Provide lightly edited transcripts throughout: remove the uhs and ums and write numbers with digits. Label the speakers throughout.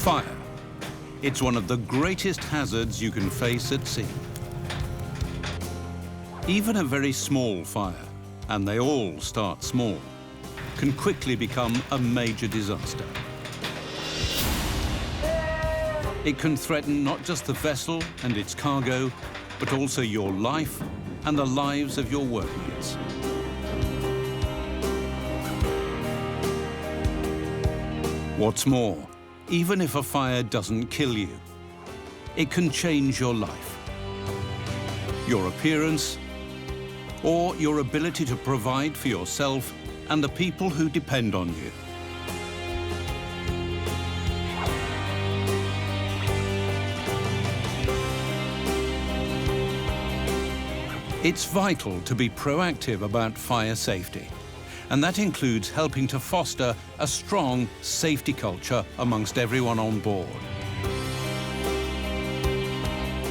Speaker 1: Fire. It's one of the greatest hazards you can face at sea. Even a very small fire, and they all start small, can quickly become a major disaster. It can threaten not just the vessel and its cargo, but also your life and the lives of your workmates. What's more, even if a fire doesn't kill you, it can change your life, your appearance, or your ability to provide for yourself and the people who depend on you. It's vital to be proactive about fire safety, and that includes helping to foster a strong safety culture amongst everyone on board.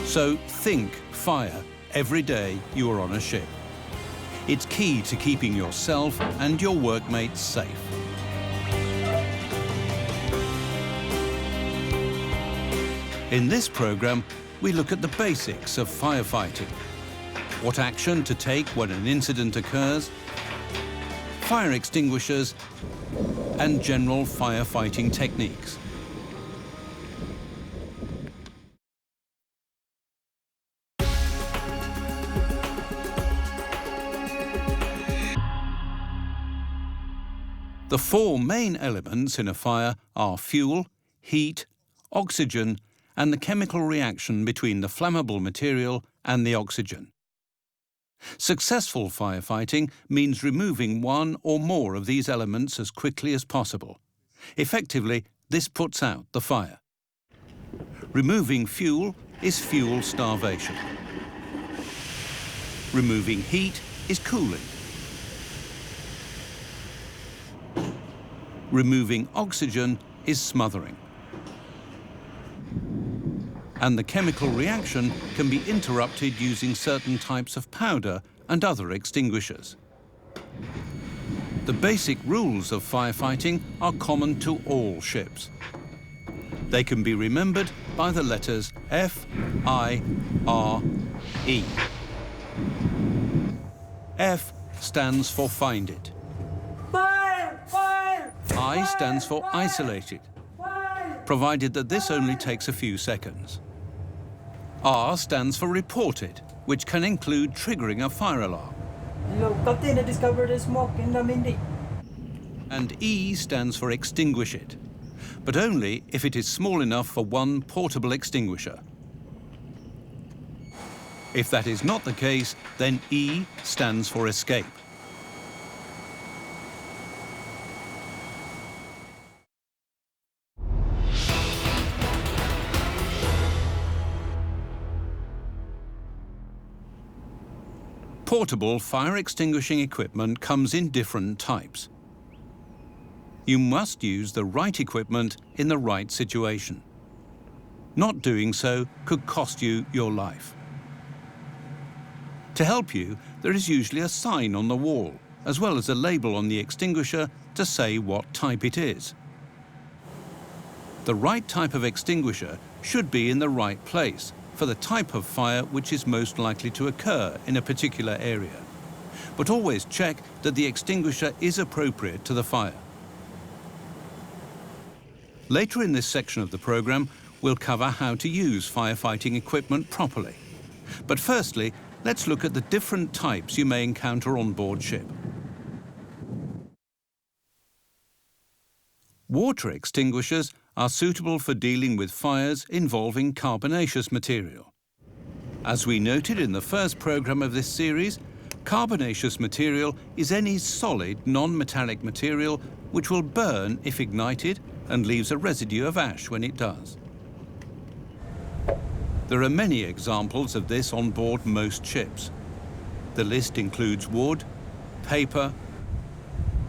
Speaker 1: So think fire every day you are on a ship. It's key to keeping yourself and your workmates safe. In this program, we look at the basics of firefighting, what action to take when an incident occurs, fire extinguishers, and general firefighting techniques. The four main elements in a fire are fuel, heat, oxygen, and the chemical reaction between the flammable material and the oxygen. Successful firefighting means removing one or more of these elements as quickly as possible. Effectively, this puts out the fire. Removing fuel is fuel starvation. Removing heat is cooling. Removing oxygen is smothering. And the chemical reaction can be interrupted using certain types of powder and other extinguishers. The basic rules of firefighting are common to all ships. They can be remembered by the letters F, I, R, E. F stands for find it.
Speaker 2: Fire! Fire!
Speaker 1: I stands for isolate it, provided that this only takes a few seconds. R stands for report it, which can include triggering a fire alarm.
Speaker 2: Captain discovered a smoke in the Mindy.
Speaker 1: And E stands for extinguish it, but only if it is small enough for one portable extinguisher. If that is not the case, then E stands for escape. Portable fire extinguishing equipment comes in different types. You must use the right equipment in the right situation. Not doing so could cost you your life. To help you, there is usually a sign on the wall, as well as a label on the extinguisher to say what type it is. The right type of extinguisher should be in the right place for the type of fire which is most likely to occur in a particular area. But always check that the extinguisher is appropriate to the fire. Later in this section of the program, we'll cover how to use firefighting equipment properly. But firstly, let's look at the different types you may encounter on board ship. Water extinguishers are suitable for dealing with fires involving carbonaceous material. As we noted in the first program of this series, carbonaceous material is any solid, non-metallic material which will burn if ignited and leaves a residue of ash when it does. There are many examples of this on board most ships. The list includes wood, paper,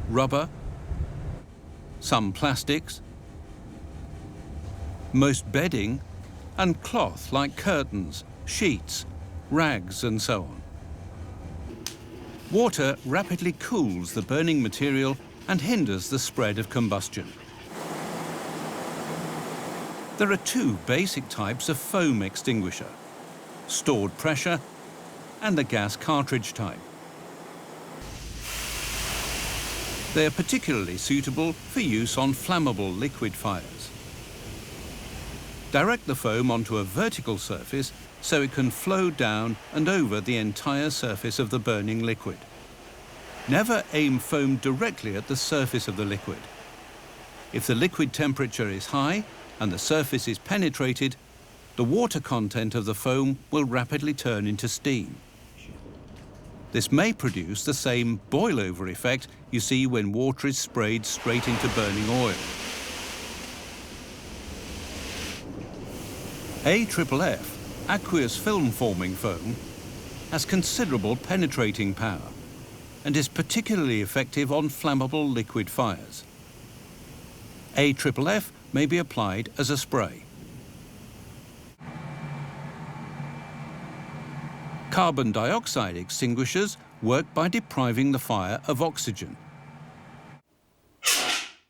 Speaker 1: rubber, some plastics, most bedding, and cloth like curtains, sheets, rags, and so on. Water rapidly cools the burning material and hinders the spread of combustion. There are two basic types of foam extinguisher: stored pressure and the gas cartridge type. They are particularly suitable for use on flammable liquid fires. Direct the foam onto a vertical surface so it can flow down and over the entire surface of the burning liquid. Never aim foam directly at the surface of the liquid. If the liquid temperature is high and the surface is penetrated, the water content of the foam will rapidly turn into steam. This may produce the same boil-over effect you see when water is sprayed straight into burning oil. AFFF, aqueous film-forming foam, has considerable penetrating power and is particularly effective on flammable liquid fires. AFFF may be applied as a spray. Carbon dioxide extinguishers work by depriving the fire of oxygen.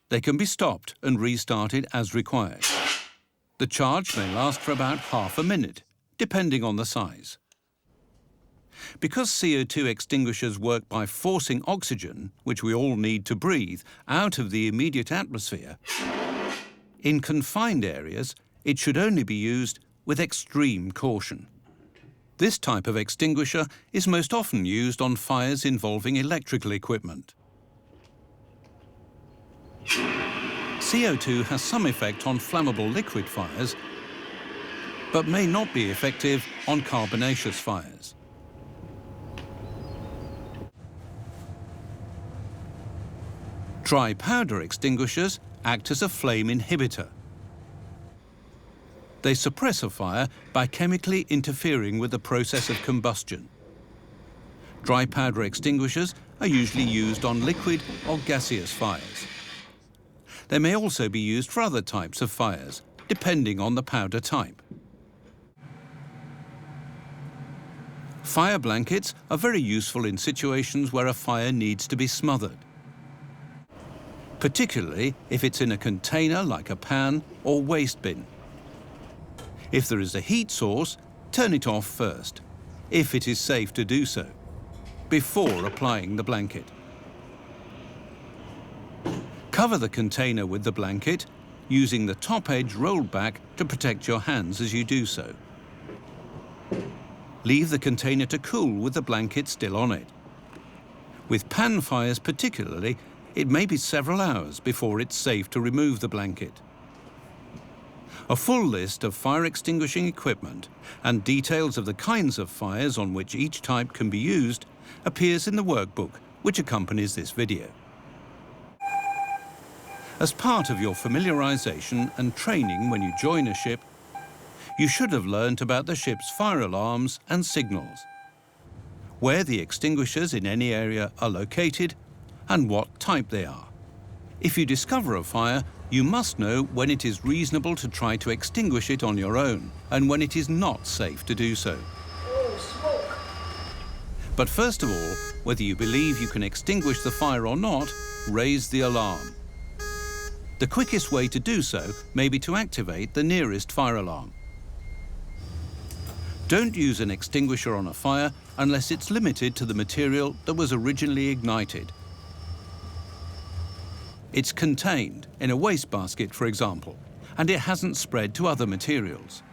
Speaker 1: They can be stopped and restarted as required. The charge may last for about half a minute, depending on the size. Because CO2 extinguishers work by forcing oxygen, which we all need to breathe, out of the immediate atmosphere, in confined areas, it should only be used with extreme caution. This type of extinguisher is most often used on fires involving electrical equipment. CO2 has some effect on flammable liquid fires, but may not be effective on carbonaceous fires. Dry powder extinguishers act as a flame inhibitor. They suppress a fire by chemically interfering with the process of combustion. Dry powder extinguishers are usually used on liquid or gaseous fires. They may also be used for other types of fires, depending on the powder type. Fire blankets are very useful in situations where a fire needs to be smothered, particularly if it's in a container like a pan or waste bin. If there is a heat source, turn it off first, if it is safe to do so, before applying the blanket. Cover the container with the blanket, using the top edge rolled back to protect your hands as you do so. Leave the container to cool with the blanket still on it. With pan fires particularly, it may be several hours before it's safe to remove the blanket. A full list of fire extinguishing equipment and details of the kinds of fires on which each type can be used appears in the workbook which accompanies this video. As part of your familiarization and training when you join a ship, you should have learnt about the ship's fire alarms and signals, where the extinguishers in any area are located, and what type they are. If you discover a fire, you must know when it is reasonable to try to extinguish it on your own and when it is not safe to do so.
Speaker 2: Oh, smoke!
Speaker 1: But first of all, whether you believe you can extinguish the fire or not, raise the alarm. The quickest way to do so may be to activate the nearest fire alarm. Don't use an extinguisher on a fire unless it's limited to the material that was originally ignited. It's contained in a wastebasket, for example, and it hasn't spread to other materials.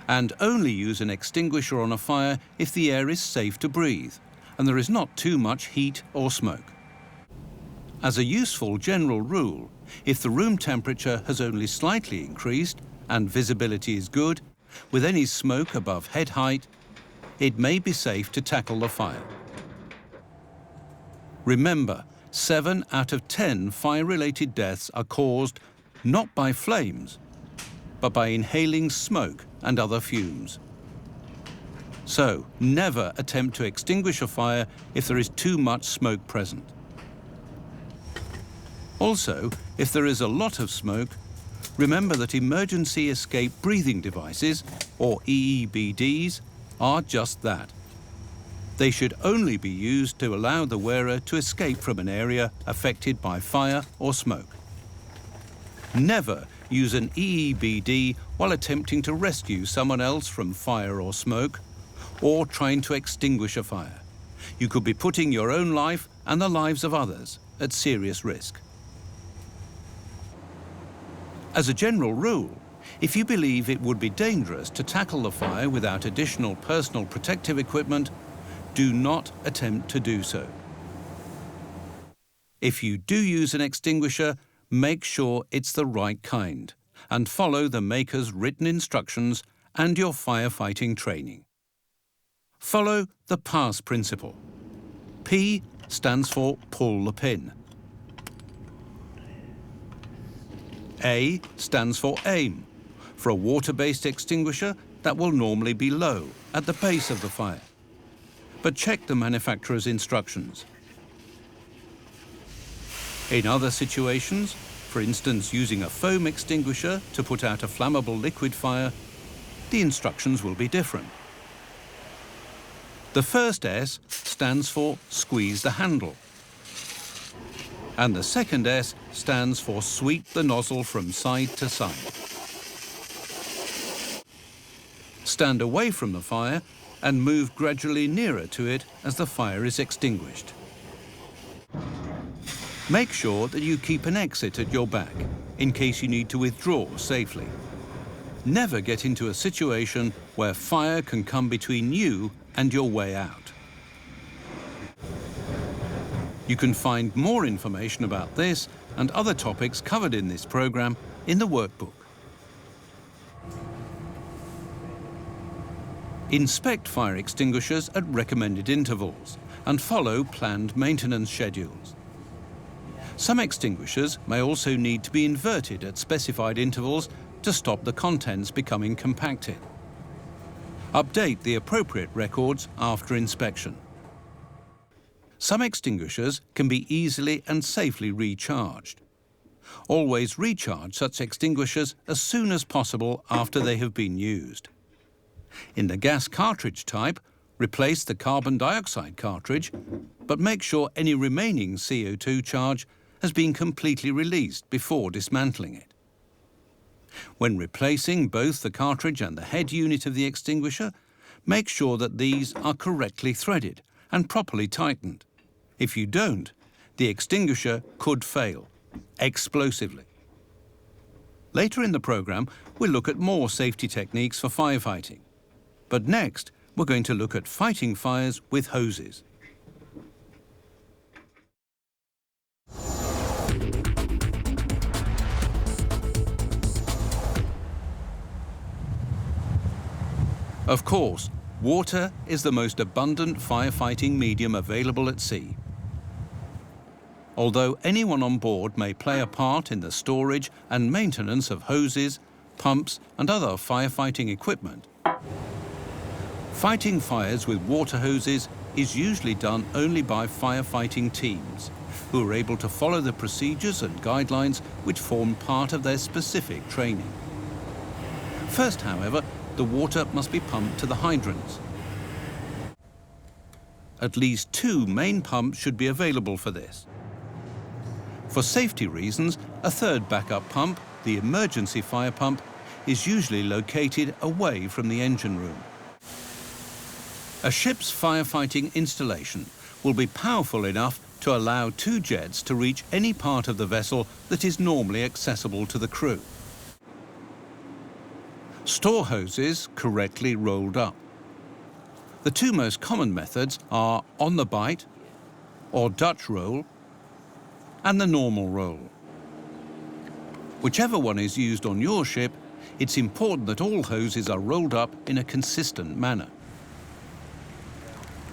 Speaker 1: And only use an extinguisher on a fire if the air is safe to breathe and there is not too much heat or smoke. As a useful general rule, if the room temperature has only slightly increased and visibility is good, with any smoke above head height, it may be safe to tackle the fire. Remember, 7 out of 10 fire-related deaths are caused not by flames, but by inhaling smoke and other fumes. So, never attempt to extinguish a fire if there is too much smoke present. Also, if there is a lot of smoke, remember that emergency escape breathing devices, or EEBDs, are just that. They should only be used to allow the wearer to escape from an area affected by fire or smoke. Never use an EEBD while attempting to rescue someone else from fire or smoke, or trying to extinguish a fire. You could be putting your own life and the lives of others at serious risk. As a general rule, if you believe it would be dangerous to tackle the fire without additional personal protective equipment, do not attempt to do so. If you do use an extinguisher, make sure it's the right kind and follow the maker's written instructions and your firefighting training. Follow the PASS principle. P stands for pull the pin. A stands for aim. For a water-based extinguisher, that will normally be low, at the base of the fire. But check the manufacturer's instructions. In other situations, for instance using a foam extinguisher to put out a flammable liquid fire, the instructions will be different. The first S stands for squeeze the handle. And the second S stands for sweep the nozzle from side to side. Stand away from the fire and move gradually nearer to it as the fire is extinguished. Make sure that you keep an exit at your back in case you need to withdraw safely. Never get into a situation where fire can come between you and your way out. You can find more information about this and other topics covered in this program in the workbook. Inspect fire extinguishers at recommended intervals and follow planned maintenance schedules. Some extinguishers may also need to be inverted at specified intervals to stop the contents becoming compacted. Update the appropriate records after inspection. Some extinguishers can be easily and safely recharged. Always recharge such extinguishers as soon as possible after they have been used. In the gas cartridge type, replace the carbon dioxide cartridge, but make sure any remaining CO2 charge has been completely released before dismantling it. When replacing both the cartridge and the head unit of the extinguisher, make sure that these are correctly threaded and properly tightened. If you don't, the extinguisher could fail, explosively. Later in the program, we'll look at more safety techniques for firefighting. But next, we're going to look at fighting fires with hoses. Of course, water is the most abundant firefighting medium available at sea. Although anyone on board may play a part in the storage and maintenance of hoses, pumps and other firefighting equipment, fighting fires with water hoses is usually done only by firefighting teams, who are able to follow the procedures and guidelines which form part of their specific training. First, however, the water must be pumped to the hydrants. At least 2 main pumps should be available for this. For safety reasons, a third backup pump, the emergency fire pump, is usually located away from the engine room. A ship's firefighting installation will be powerful enough to allow 2 jets to reach any part of the vessel that is normally accessible to the crew. Store hoses correctly rolled up. The 2 most common methods are on the bight, or Dutch roll, and the normal roll. Whichever one is used on your ship, it's important that all hoses are rolled up in a consistent manner.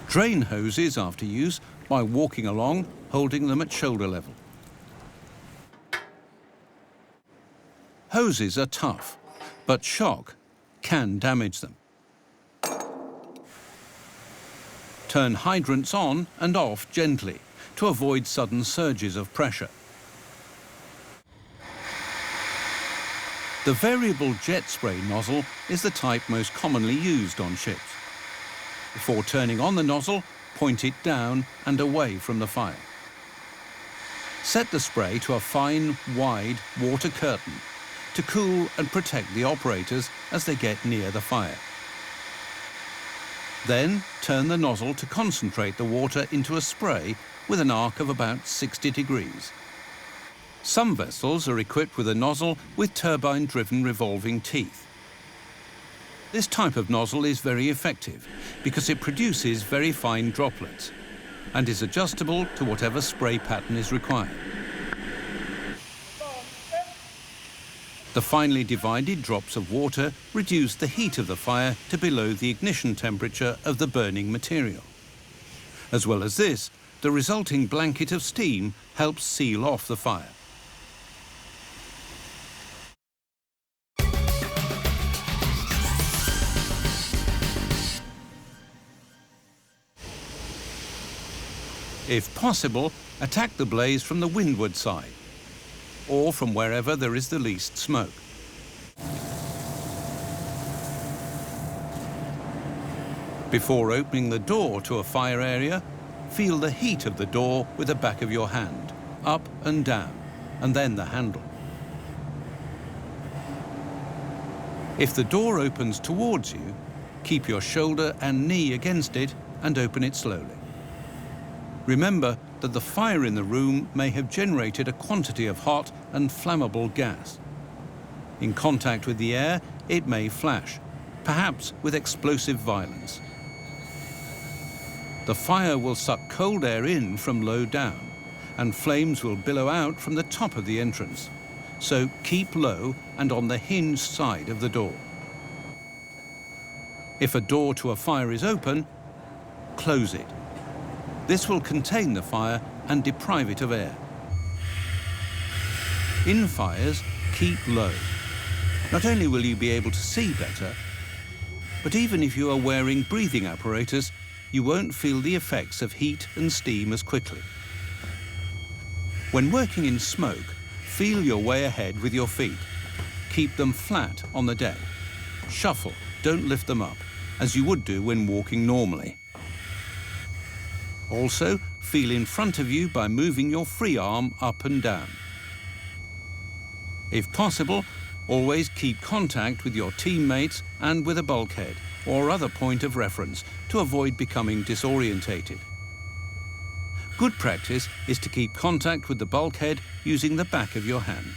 Speaker 1: Drain hoses after use by walking along, holding them at shoulder level. Hoses are tough, but shock can damage them. Turn hydrants on and off gently to avoid sudden surges of pressure. The variable jet spray nozzle is the type most commonly used on ships. Before turning on the nozzle, point it down and away from the fire. Set the spray to a fine, wide water curtain to cool and protect the operators as they get near the fire. Then turn the nozzle to concentrate the water into a spray with an arc of about 60 degrees. Some vessels are equipped with a nozzle with turbine-driven revolving teeth. This type of nozzle is very effective because it produces very fine droplets and is adjustable to whatever spray pattern is required. The finely divided drops of water reduce the heat of the fire to below the ignition temperature of the burning material. As well as this, the resulting blanket of steam helps seal off the fire. If possible, attack the blaze from the windward side, or from wherever there is the least smoke. Before opening the door to a fire area, feel the heat of the door with the back of your hand, up and down, and then the handle. If the door opens towards you, keep your shoulder and knee against it and open it slowly. Remember that the fire in the room may have generated a quantity of hot and flammable gas. In contact with the air, it may flash, perhaps with explosive violence. The fire will suck cold air in from low down, and flames will billow out from the top of the entrance. So keep low and on the hinged side of the door. If a door to a fire is open, close it. This will contain the fire and deprive it of air. In fires, keep low. Not only will you be able to see better, but even if you are wearing breathing apparatus, you won't feel the effects of heat and steam as quickly. When working in smoke, feel your way ahead with your feet. Keep them flat on the deck. Shuffle, don't lift them up, as you would do when walking normally. Also, feel in front of you by moving your free arm up and down. If possible, always keep contact with your teammates and with a bulkhead or other point of reference to avoid becoming disorientated. Good practice is to keep contact with the bulkhead using the back of your hand.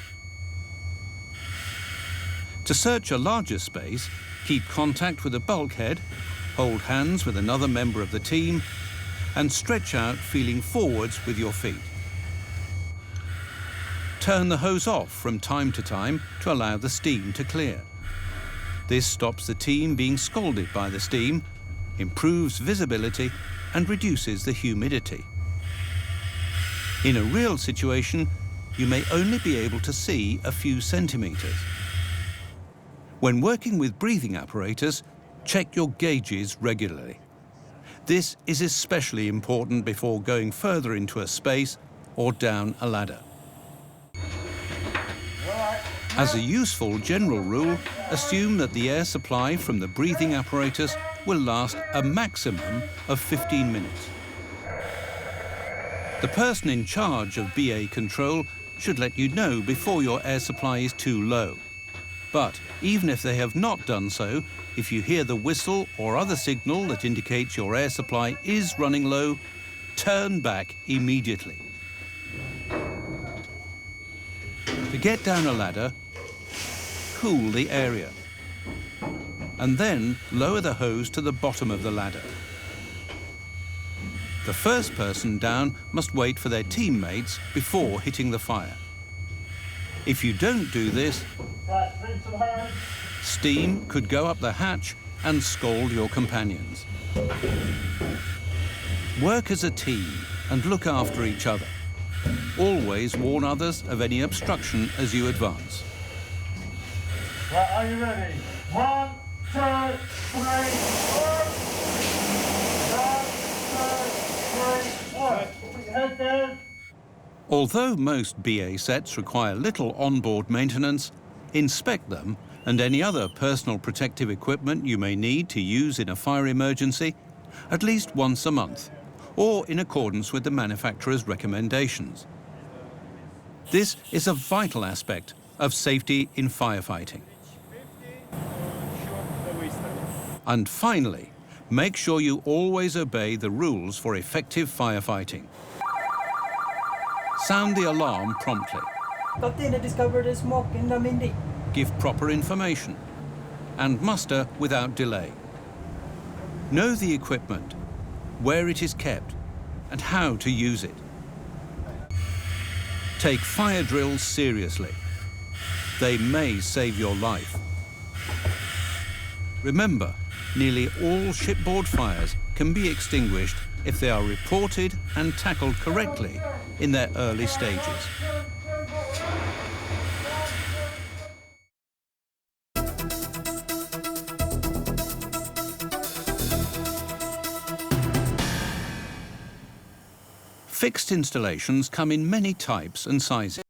Speaker 1: To search a larger space, keep contact with the bulkhead, hold hands with another member of the team, and stretch out feeling forwards with your feet. Turn the hose off from time to time to allow the steam to clear. This stops the team being scalded by the steam, improves visibility, and reduces the humidity. In a real situation, you may only be able to see a few centimeters. When working with breathing apparatus, check your gauges regularly. This is especially important before going further into a space or down a ladder. As a useful general rule, assume that the air supply from the breathing apparatus will last a maximum of 15 minutes. The person in charge of BA control should let you know before your air supply is too low. But even if they have not done so, if you hear the whistle or other signal that indicates your air supply is running low, turn back immediately. To get down a ladder, cool the area, and then lower the hose to the bottom of the ladder. The first person down must wait for their teammates before hitting the fire. If you don't do this, steam could go up the hatch and scald your companions. Work as a team and look after each other. Always warn others of any obstruction as you advance.
Speaker 3: Right, are you ready? 1, 2, 3, 4. 1, 2, 3, 4. Put your head down.
Speaker 1: Although most BA sets require little onboard maintenance, inspect them and any other personal protective equipment you may need to use in a fire emergency at least once a month, or in accordance with the manufacturer's recommendations. This is a vital aspect of safety in firefighting. And finally, make sure you always obey the rules for effective firefighting. Sound the alarm promptly.
Speaker 2: Captain discovered a smoke in the Mindy.
Speaker 1: Give proper information. And muster without delay. Know the equipment, where it is kept, and how to use it. Take fire drills seriously. They may save your life. Remember, nearly all shipboard fires can be extinguished if they are reported and tackled correctly in their early stages. Fixed installations come in many types and sizes.